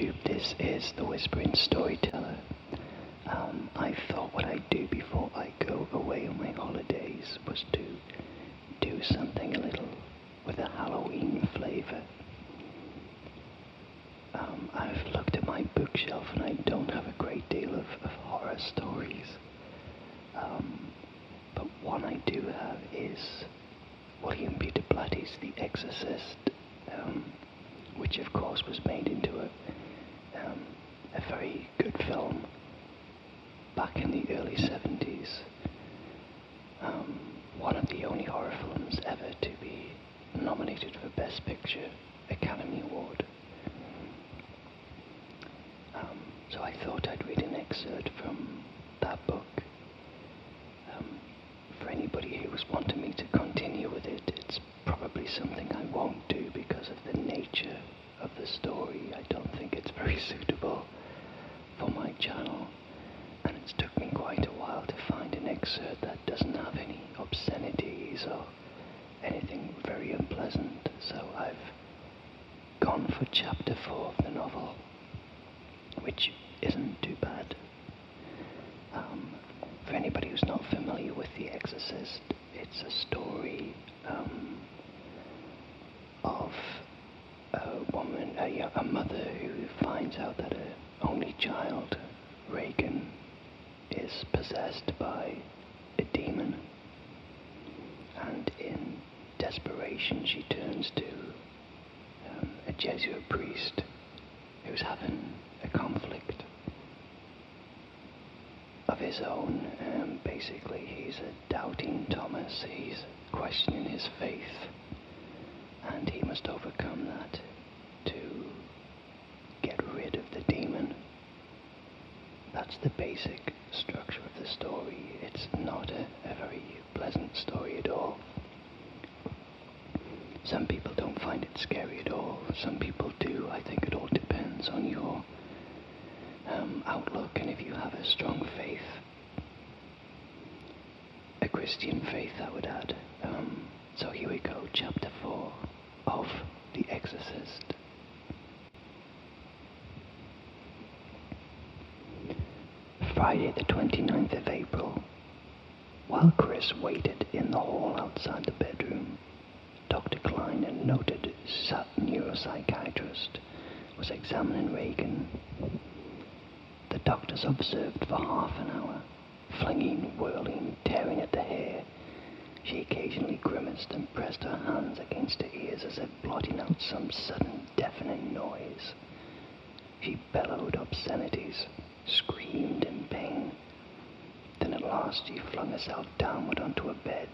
YouTube, this is the Whispering Storyteller. I thought what I'd do before I go away on my holidays was to do something a little with a Halloween flavour. I've looked at my bookshelf and I don't have a great deal of horror stories. But one I do have is William Peter Blatty's The Exorcist, which of course was made into a very good film back in the early 70s. One of the only horror films ever to be nominated for Best Picture Academy Award. So I thought I'd read an excerpt from that book. For anybody who was wanting me to continue with it, it's probably something I won't do because of the nature of the story. I don't think it's very suitable for my channel, and it's took me quite a while to find an excerpt that doesn't have any obscenities or anything very unpleasant, so I've gone for chapter 4 of the novel, which isn't too bad. For anybody who's not familiar with The Exorcist, it's a story of a woman, a mother who finds out that her only child, Reagan, is possessed by a demon, and in desperation she turns to a Jesuit priest who's having a conflict of his own. Basically, he's a doubting Thomas. He's questioning his faith, and he must overcome that to get rid of the demon. That's the basic structure of the story. It's not a very pleasant story at all. Some people don't find it scary at all. Some people do. I think it all depends on your outlook, and if you have a strong faith, a Christian faith, I would add. So here we go, chapter 4 of The Exorcist. Friday the 29th of April. While Chris waited in the hall outside the bedroom, Dr. Klein, a noted neuropsychiatrist, was examining Reagan. The doctors observed for half an hour, flinging, whirling, tearing at the hair. She occasionally grimaced and pressed her hands against her ears as if blotting out some sudden deafening noise. She bellowed obscenities, screamed in pain. Then at last she flung herself downward onto a bed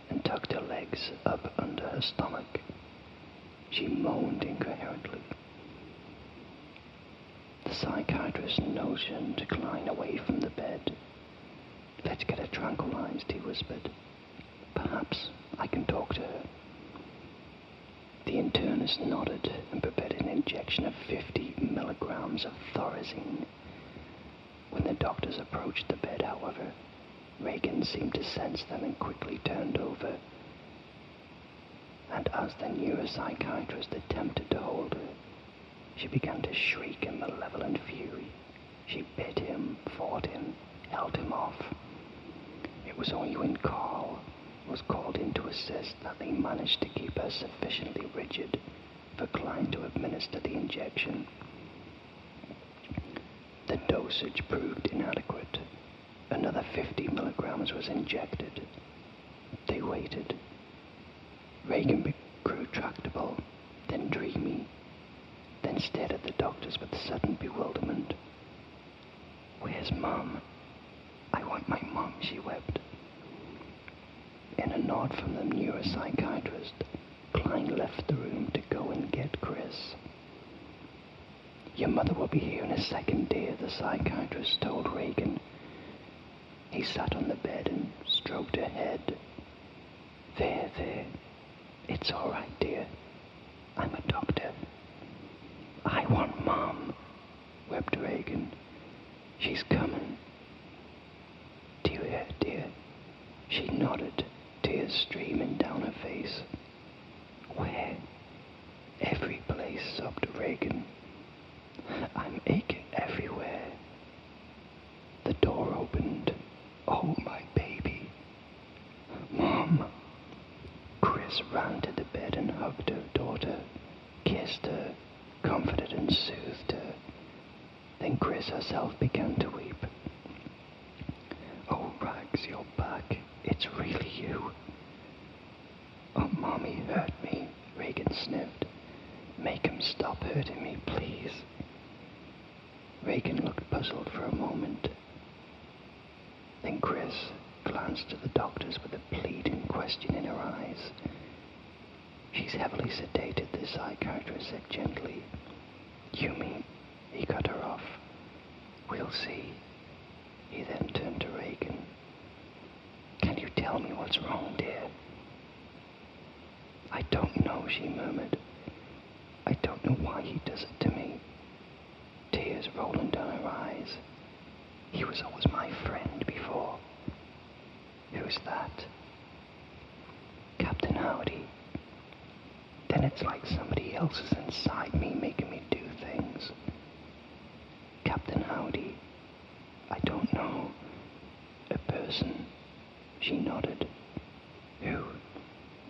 and tucked her legs up under her stomach. She moaned incoherently. The psychiatrist motioned Klein away from the bed. "Let's get her tranquilized," he whispered. "Perhaps I can talk to her." The internist nodded and prepared an injection of 50 milligrams of Thorazine. When the doctors approached the bed, however, Reagan seemed to sense them and quickly turned over. And as the neuropsychiatrist attempted to hold her, she began to shriek in malevolent fury. She bit him, fought him, held him off. It was only when Carl was called in to assist that they managed to keep her sufficiently rigid for Klein to administer the injection. The dosage proved inadequate. Another 50 milligrams was injected. They waited. Reagan grew tractable, then dreamy, then stared at the doctors with sudden bewilderment. "Where's Mom? I want my Mom," she wept. In a nod from the neuropsychiatrist, Klein left the room to go and get Chris. "Your mother will be here in a second, dear," the psychiatrist told Reagan. He sat on the bed and stroked her head. There. It's all right, dear. I'm a doctor." "I want Mom," wept Reagan. "She's coming." "Do you hear, dear?" She nodded, tears streaming down her face. "Where?" "Every place," sobbed Reagan. I'm aching everywhere. The door opened. Oh, my baby. Mom. Chris ran to the bed and hugged her daughter, kissed her, comforted and soothed her. Then Chris herself began to weep. Oh, Rags, you're back. It's really you. Oh, Mommy hurt me, Regan sniffed. Make him stop hurting me, please. Regan looked puzzled for a moment. Then Chris glanced at the doctors with a pleading question in her eyes. She's heavily sedated, the psychiatrist said gently. You mean? He cut her off. We'll see. He then turned to Regan. Can you tell me what's wrong, dear? I don't know, she murmured. I don't know why he does it to me. Tears rolling down her eyes. He was always my friend before. Who's that? Captain Howdy. Then it's like somebody else is inside me making me do things. Captain Howdy. I don't know. A person. She nodded. Who?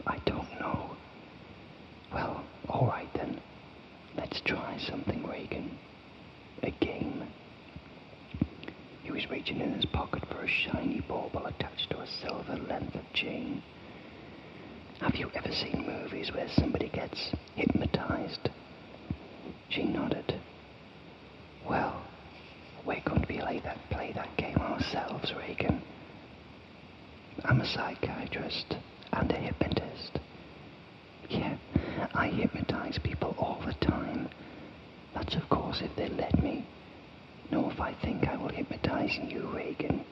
I don't know. Well, all right then. Let's try something, Regan. A game. He was reaching in his pocket for a shiny bauble attached to a silver length of chain. Have you ever seen movies where somebody gets hypnotized? She nodded. Well, we're going to play that game ourselves, Regan. I'm a psychiatrist and a hypnotist. Yeah, I hypnotize people all the time. That's of course if they let me. No, if I think I will hypnotize you, Regan,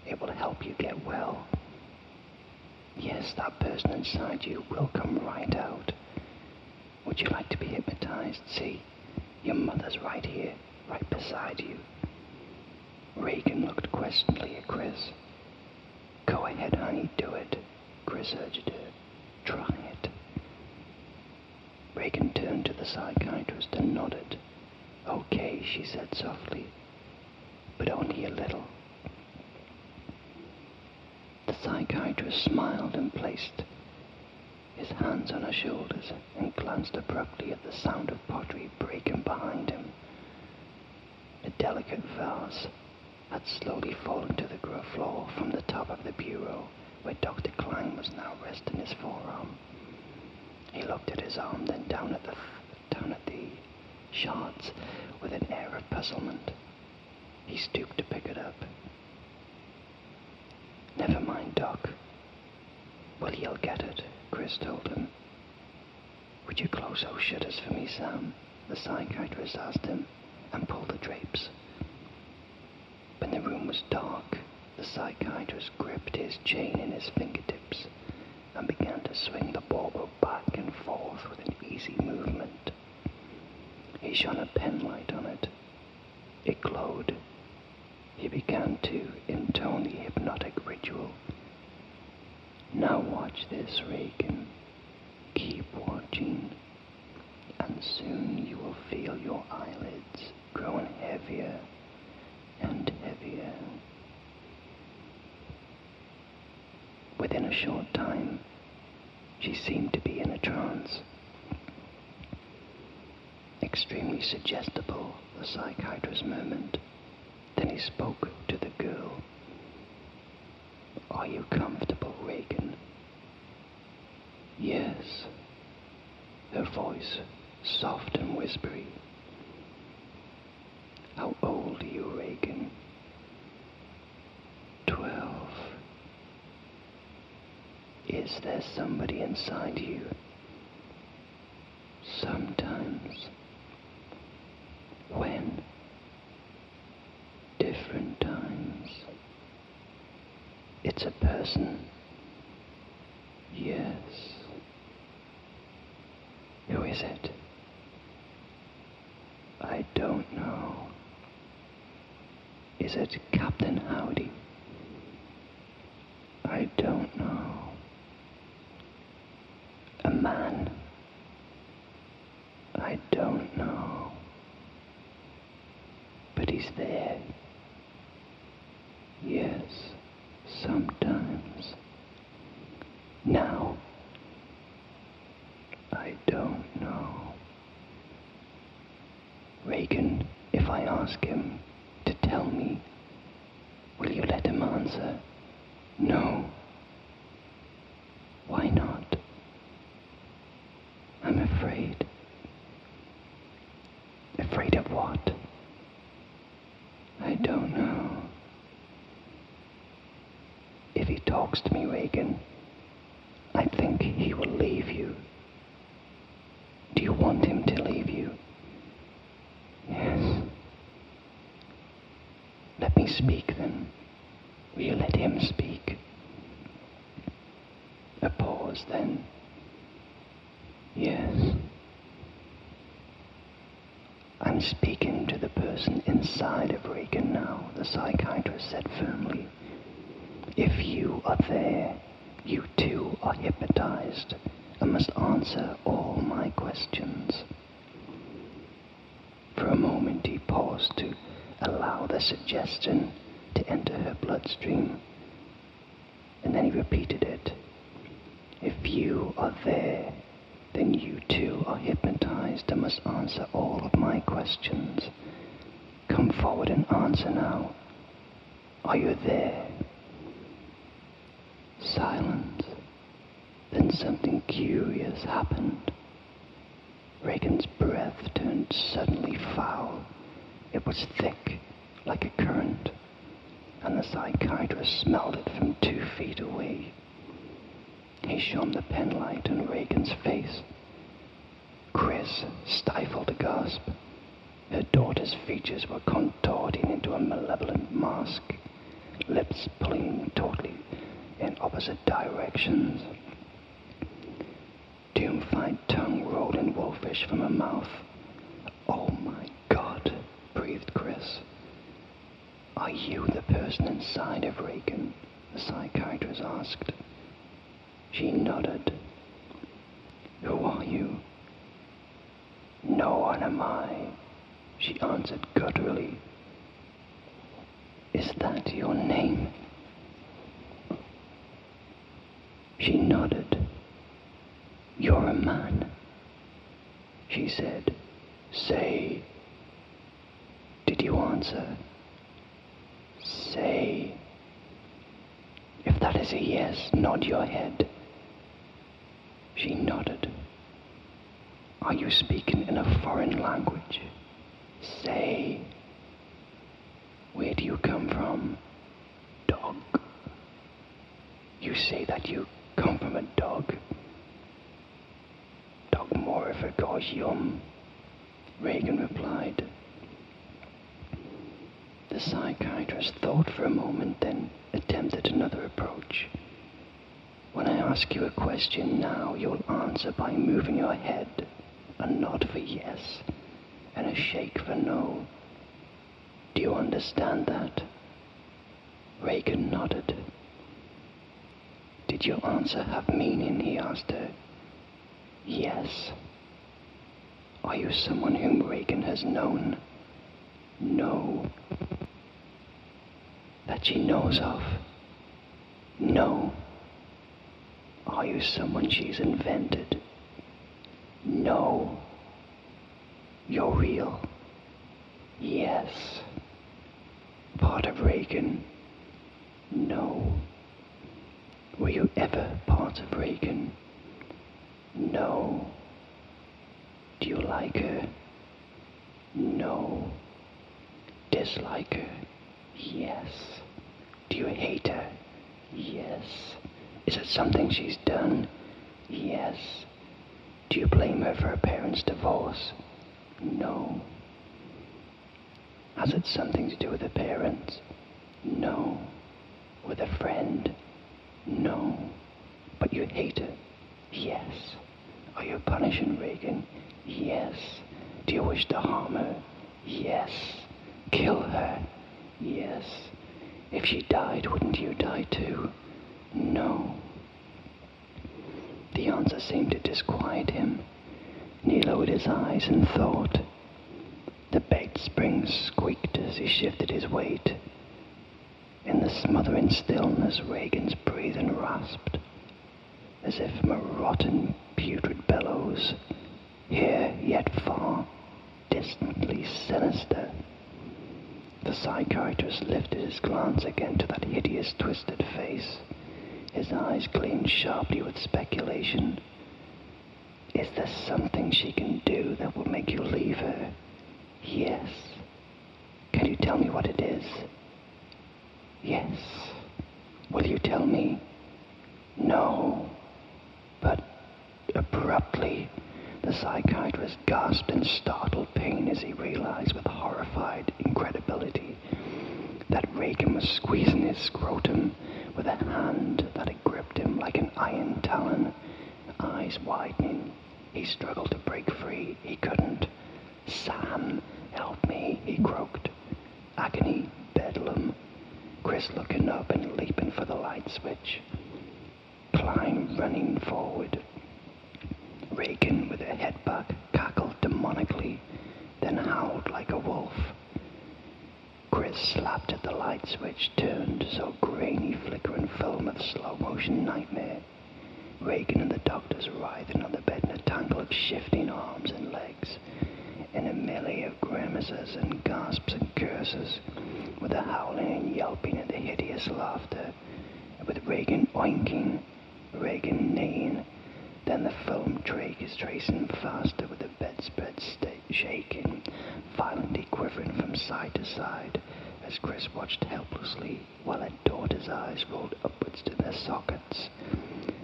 it will help you get well. Yes, that person inside you will come right out. Would you like to be hypnotized? See, your mother's right here, right beside you. Regan looked questioningly at Chris. Go ahead, honey, do it, Chris urged her. Try it. Regan turned to the psychiatrist and nodded. Okay, she said softly, but only a little. The psychiatrist smiled and placed his hands on her shoulders and glanced abruptly at the sound of pottery breaking behind him. A delicate vase had slowly fallen to the floor from the top of the bureau where Dr. Klein was now resting his forearm. He looked at his arm, then down at the shards with an air of puzzlement. He stooped to pick it up. Never mind, Doc. Well, he'll get it, Chris told him. Would you close those shutters for me, Sam? The psychiatrist asked him, and pull the drapes. When the room was dark, the psychiatrist gripped his chain in his fingertips and began to swing the bauble back and forth with an easy movement. He shone a penlight on it. It glowed. He began to intone the hypnotic ritual. Now watch this, Regan. Keep watching, and soon you will feel your eyelids growing heavier and heavier. Within a short time, she seemed to be in a trance. Extremely suggestible, the psychiatrist murmured. Then he spoke to the girl. Are you comfortable, Regan? Yes. Her voice soft and whispery. How old are you, Regan? 12. Is there somebody inside you? Sometimes. When? Different times. It's a person. Yes. Who is it? I don't know. Is it Captain Howdy? I don't know. A man? I don't know. Yes, sometimes. Now, I don't know. Reagan, if I ask him to tell me, will you let him answer? No. Why not? I'm afraid. Afraid of what? I don't know. If he talks to me, Reagan, I think he will leave you. Do you want him to leave you? Yes. Let me speak then. Will you let him speak? A pause then. Yes. I'm speaking to the person inside of Reagan now, the psychiatrist said firmly. If you are there, you too are hypnotized and must answer all my questions. For a moment he paused to allow the suggestion to enter her bloodstream, and then he repeated it. If you are there, then you too are hypnotized and must answer all of my questions. Come forward and answer now. Are you there? Silence. Then something curious happened. Reagan's breath turned suddenly foul. It was thick, like a current, and the psychiatrist smelled it from 2 feet away. He shone the penlight on Reagan's face. Chris stifled a gasp. Her daughter's features were contorting into a malevolent mask, lips pulling tautly in opposite directions. Doom-fied tongue rolled in wolfish from her mouth. Oh my God, breathed Chris. Are you the person inside of Reagan? The psychiatrist asked. She nodded. Who are you? No one am I, she answered gutturally. Is that your name? She nodded. You're a man, she said. Say. Did you answer? Say. If that is a yes, nod your head. She nodded. Are you speaking in a foreign language? Say. Where do you come from? Dog. You say that you come from a dog? Dog more of a gosh yum, Reagan replied. The psychiatrist thought for a moment, then attempted another approach. When I ask you a question now, you'll answer by moving your head, a nod for yes, and a shake for no. Do you understand that? Reagan nodded. Did your answer have meaning, he asked her. Yes. Are you someone whom Reagan has known? No. That she knows of? No. Are you someone she's invented? No. You're real? Yes. Part of Reagan? No. Were you ever part of Reagan? No. Do you like her? No. Dislike her? Yes. Do you hate her? Yes. Is it something she's done? Yes. Do you blame her for her parents' divorce? No. Has it something to do with her parents? No. With a friend? No. But you hate her? Yes. Are you punishing Reagan? Yes. Do you wish to harm her? Yes. Kill her? Yes. If she died, wouldn't you die too? No. The answer seemed to disquiet him, and he lowered his eyes and thought. The bed springs squeaked as he shifted his weight. In the smothering stillness, Reagan's breathing rasped, as if from a rotten, putrid bellows, here yet far, distantly sinister. The psychiatrist lifted his glance again to that hideous, twisted face. His eyes gleamed sharply with speculation. Is there something she can do that will make you leave her? Yes. Can you tell me what it is? Yes. Will you tell me? No. But abruptly, the psychiatrist gasped in startled pain as he realized with horrified incredibility that Reagan was squeezing his scrotum with a hand that had gripped him like an iron talon. Eyes widening, he struggled to break free. He couldn't. Sam, help me, he croaked. Agony, bedlam. Chris looking up and leaping for the light switch. Klein running forward. Reagan, with her head back, cackled demonically, then howled like a wolf. Chris slapped at the light switch, turned, so grainy, flickering film of slow-motion nightmare. Reagan and the doctors writhing on the bed in a tangle of shifting arms and legs, in a melee of grimaces and gasps and curses, with the howling and yelping and the hideous laughter, with Reagan oinking, Reagan neighing. Then the film track is tracing faster, with the bedspread shaking, violently quivering from side to side, as Chris watched helplessly while her daughter's eyes rolled upwards to their sockets,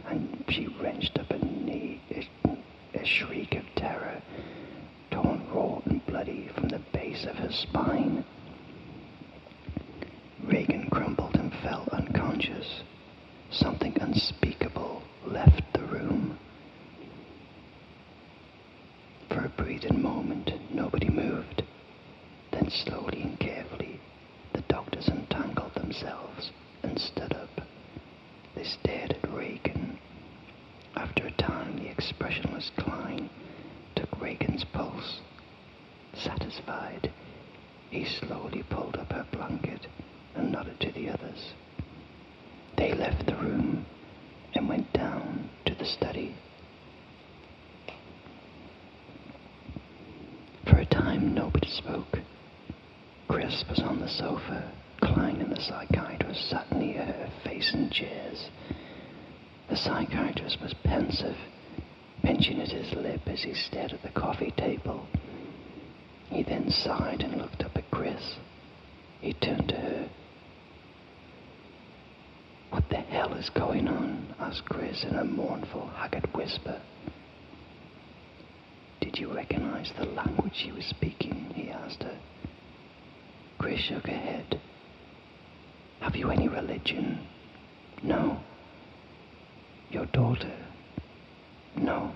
and she wrenched up a knee, a shriek of terror, torn raw and bloody from the base of her spine. Reagan crumpled and fell unconscious. Something unspeakable left the room. For a breathing moment, nobody moved. Then slowly and carefully, the doctors untangled themselves and stood up. They stared at Reagan. After a time, the expressionless Klein took Reagan's pulse. Satisfied, he slowly pulled up her blanket and nodded to the others. They left the room and went down to the study. For a time, nobody spoke. Chris was on the sofa. Klein and the psychiatrist sat near her, facing chairs. The psychiatrist was pensive, pinching at his lip as he stared at the coffee table. He then sighed and looked up at Chris. He turned to her. "What the hell is going on?" asked Chris in a mournful, haggard whisper. "Did you recognize the language she was speaking?" he asked her. Chris shook her head. "Have you any religion?" "No." "Your daughter?" "No."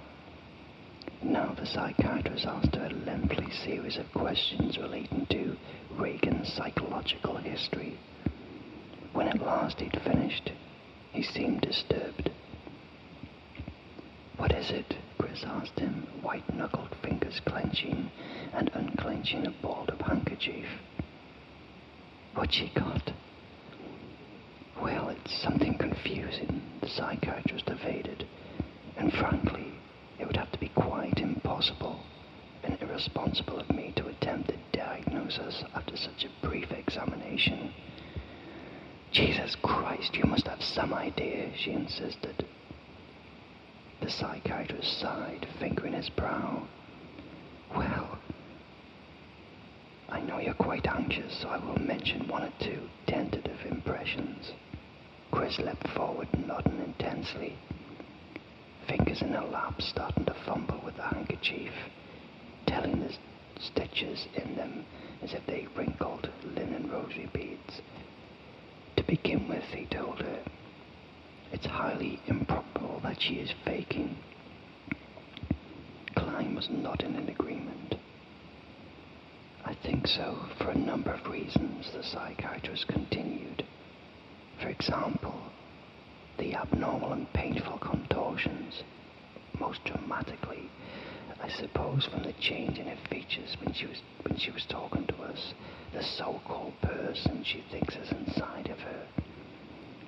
Now the psychiatrist asked her a lengthy series of questions relating to Reagan's psychological history. When at last he'd finished, he seemed disturbed. "What is it?" Chris asked him, white-knuckled fingers clenching and unclenching a balled-up handkerchief. "What she got?" "Well, it's something confusing," the psychiatrist evaded, "and frankly, it would have to be quite impossible and irresponsible of me to attempt a diagnosis after such a brief examination." "Jesus Christ, you must have some idea," she insisted. The psychiatrist sighed, fingering his brow. "Well, I know you're quite anxious, so I will mention one or two tentative impressions." Chris leapt forward, nodding intensely. Fingers in her lap, starting to fumble with the handkerchief, telling the stitches in them as if they wrinkled linen rosary beads. "To begin with," he told her, "it's highly improbable that she is faking." Klein was nodding in agreement. "I think so, for a number of reasons," the psychiatrist continued. "For example, the abnormal and painful contortions. Most dramatically, I suppose from the change in her features when she was talking to us, the so-called person she thinks is inside of her.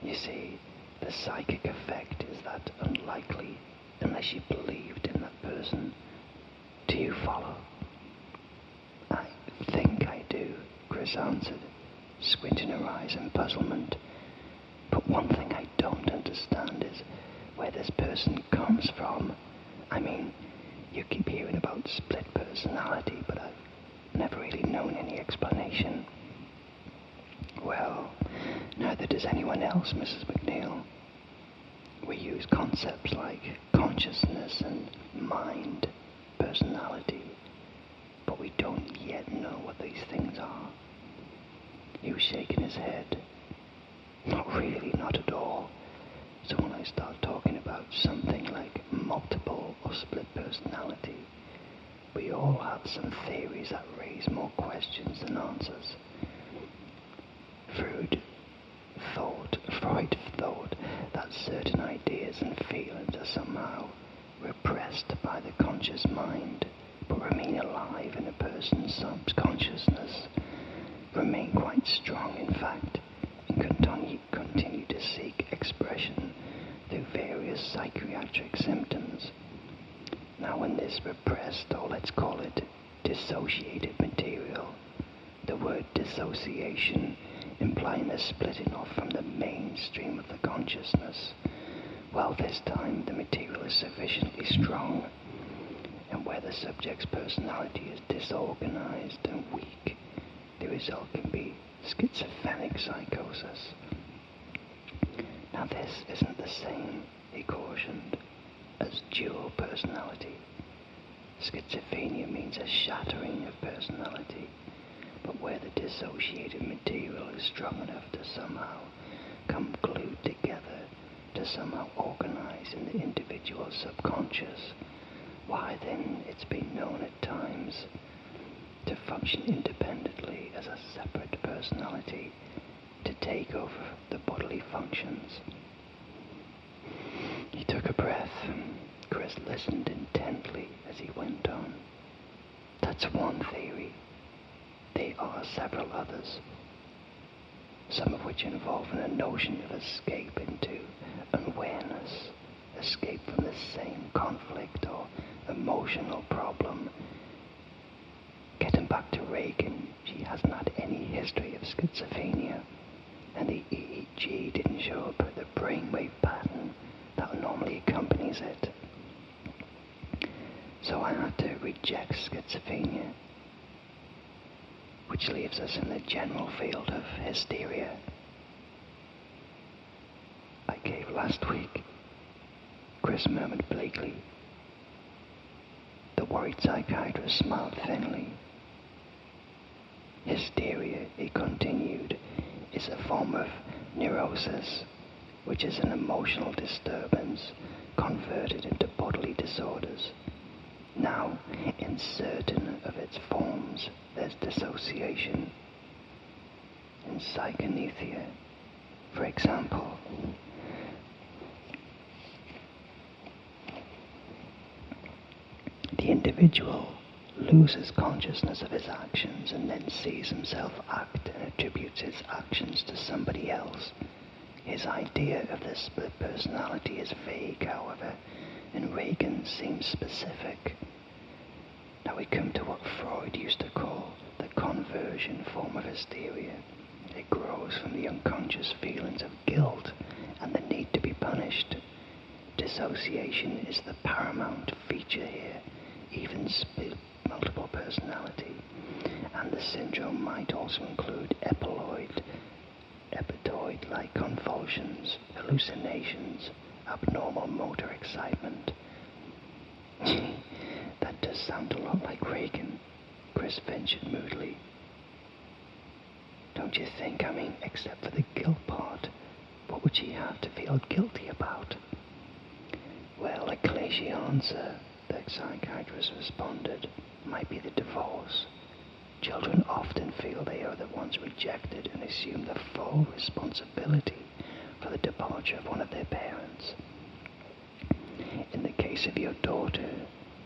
You see, the psychic effect is that unlikely unless you believed in that person. Do you follow? I think I do, Chris answered, squinting her eyes in puzzlement. But one thing I don't understand is where this person comes from. I mean, you keep hearing about split personality, but I've never really known any explanation. Well, neither does anyone else, Mrs. McNeil. We use concepts like consciousness and mind, personality, but we don't yet know what these things are. He was shaking his head. Not really, not at all. So when I start talking about something like multiple or split personality, we all have some theories that raise more questions than answers. Freud thought that certain ideas and feelings are somehow repressed by the conscious mind, but remain alive in a person's subconsciousness, remain quite strong in fact, and continue to seek expression through various psychiatric symptoms. Now when this repressed, or let's call it dissociated material, the word dissociation implying the splitting off from the mainstream of the consciousness, well, this time the material is sufficiently strong, and where the subject's personality is disorganized and weak, the result can be schizophrenic psychosis. Now this isn't the same, he cautioned, as dual personality. Schizophrenia means a shattering of personality, but where the dissociated material is strong enough to somehow come glued together, to somehow organize in the individual's subconscious, why then it's been known at times to function independently as a separate personality, to take over the bodily functions. He took a breath. Chris listened intently as he went on. That's one theory. There are several others, some of which involve a notion of escape into unawareness, escape from the same conflict or emotional problem. Getting back to Reagan, she hasn't had any history of schizophrenia, and the EEG didn't show up the brainwave pattern that normally accompanies it. So I had to reject schizophrenia, which leaves us in the general field of hysteria. I gave last week, Chris murmured bleakly. The worried psychiatrist smiled thinly. Hysteria, he continued, is a form of neurosis, which is an emotional disturbance converted into bodily disorders. Now, in certain of its forms, there's dissociation. In psychonesia, for example, the individual loses consciousness of his actions and then sees himself act and attributes his actions to somebody else. His idea of the split personality is vague, however, and Reagan seems specific. Now we come to what Freud used to call the conversion form of hysteria. It grows from the unconscious feelings of guilt and the need to be punished. Dissociation is the paramount feature here, even split multiple personality, and the syndrome might also include epidoid-like convulsions, hallucinations, abnormal motor excitement. That does sound a lot like Reagan, Chris ventured moodily. Don't you think? I mean, except for the guilt part, what would she have to feel guilty about? Well, a cliche answer, the psychiatrist responded, might be the divorce. Children often feel they are the ones rejected and assume the full responsibility for the departure of one of their parents. In the case of your daughter,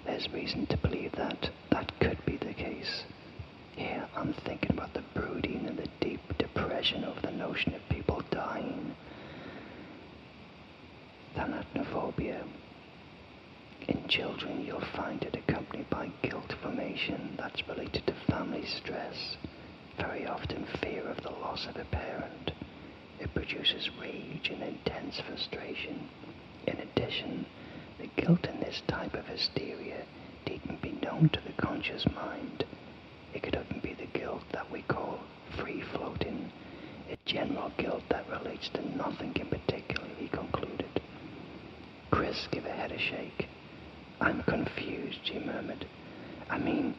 there's reason to believe that that could be the case. Here I'm thinking about the brooding and the deep depression over the notion of people dying. Thanatophobia. In children, you'll find it accompanied by guilt formation that's related to family stress, very often fear of the loss of a parent. It produces rage and intense frustration. In addition, the guilt in this type of hysteria needn't be known to the conscious mind. It could even be the guilt that we call free-floating, a general guilt that relates to nothing in particular, he concluded. Chris gave her head a shake. I'm confused, she murmured. I mean,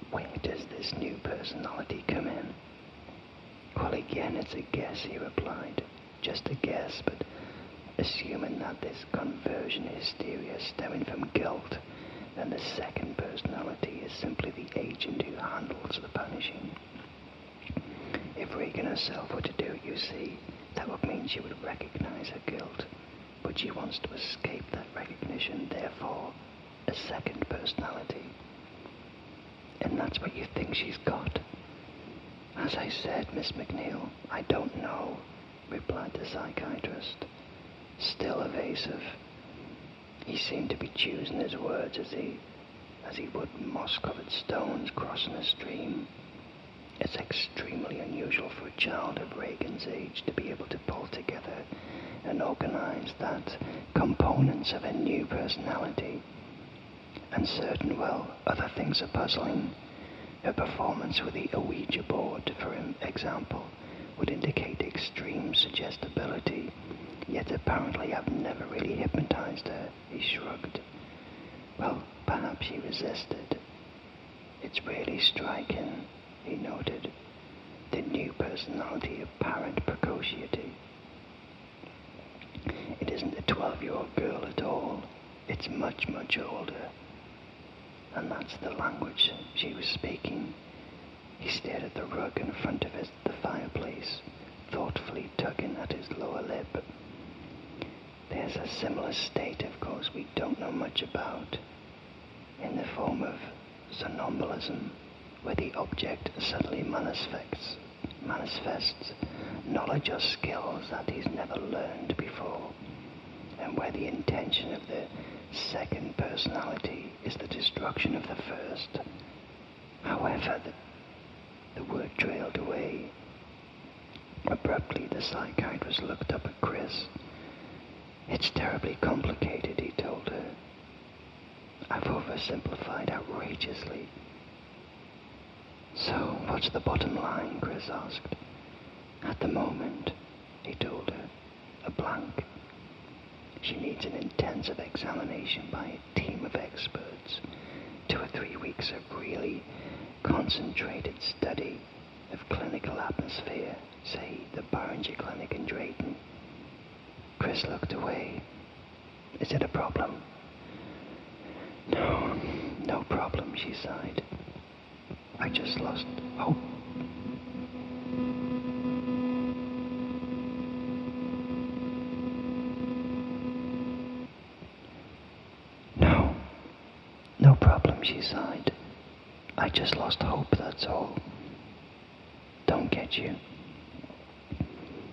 where does this new personality come in? Well, again, it's a guess, he replied. Just a guess, but assuming that this conversion hysteria stemming from guilt, then the second personality is simply the agent who handles the punishing. If Regan herself were to do it, you see, that would mean she would recognize her guilt. But she wants to escape that recognition, therefore, a second personality. And that's what you think she's got? As I said, Miss McNeil, I don't know, replied the psychiatrist, still evasive. He seemed to be choosing his words as he would moss-covered stones crossing a stream. It's extremely unusual for a child of Regan's age to be able to pull together and organize that components of a new personality. And certain, other things are puzzling. Her performance with the Ouija board, for example, would indicate extreme suggestibility, yet apparently I've never really hypnotized her, he shrugged. Well, perhaps she resisted. It's really striking, he noted, the new personality of parent precociety. It isn't a 12-year-old girl at all. It's much, much older. And that's the language she was speaking. He stared at the rug in front of the fireplace, thoughtfully tugging at his lower lip. There's a similar state, of course, we don't know much about, in the form of somnambulism, where the object suddenly manifests knowledge or skills that he's never learned before, and where the intention of the second personality is the destruction of the first. However, the word trailed away. Abruptly, the psychiatrist looked up at Chris. It's terribly complicated, he told her. I've oversimplified outrageously. So, what's the bottom line? Chris asked. At the moment, he told her, a blank. She needs an intensive examination by a team of experts, 2 or 3 weeks of really concentrated study of clinical atmosphere, say the Barringer Clinic in Drayton. Chris looked away. Is it a problem? No problem, she sighed. I just lost hope. No problem, she sighed. I just lost hope, that's all. Don't get you.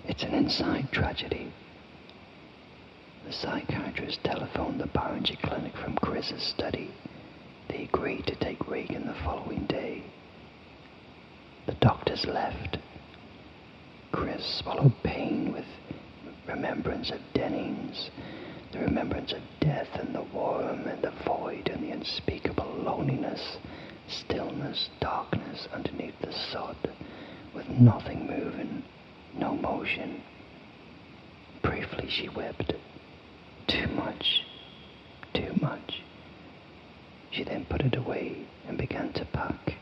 It's an inside tragedy. The psychiatrist telephoned the Barringer Clinic from Chris's study. They agreed to take Regan the following day. The doctors left. Chris swallowed pain with remembrance of Dennings, the remembrance of death and the worm and the void and the unspeakable loneliness, stillness, darkness underneath the sod, with nothing moving, no motion. Briefly she wept. Too much. She then put it away and began to pack.